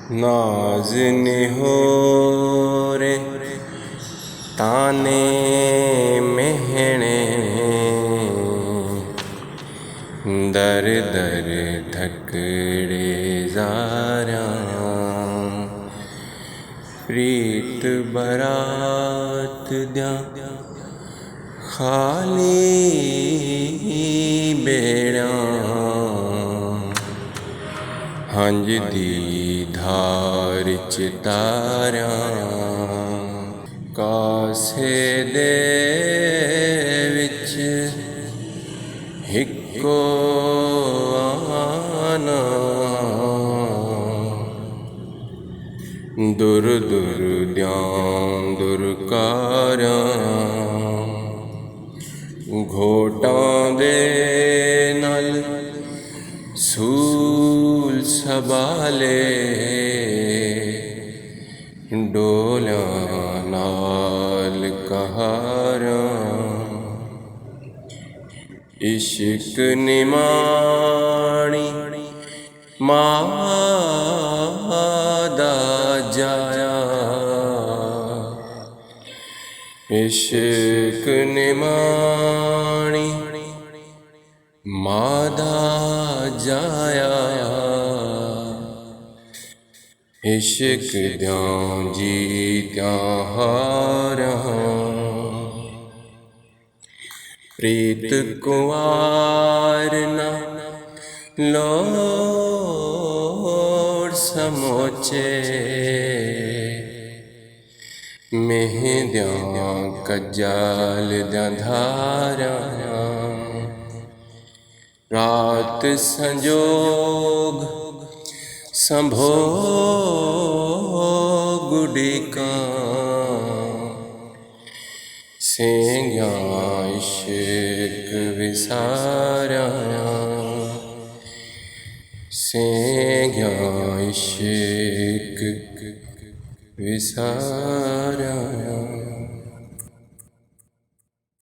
नाज निहोरे ताने मेहणे दर दर धकड़े ज़ारा प्रीत बरात द्या खाली बेड़ा हंज दी धार चितारा कासे दे विच हिको आना दुर दुर द्यां दुरकारा घोटां दे नल सूल संभाले डोलियां नाल कहारा इश्क निमाणी मादा जाया इश्क निमाणी मादा जाया इश्क द्यां जीत्यां हारा प्रीत कुंवार ना लोड़ समोचे मेहंदियां कज्जाल द्यां धारा रात संजोग संभोग उड़िका सेंग्यां इश्क विसारा सेंग्यां इश्क विसारा।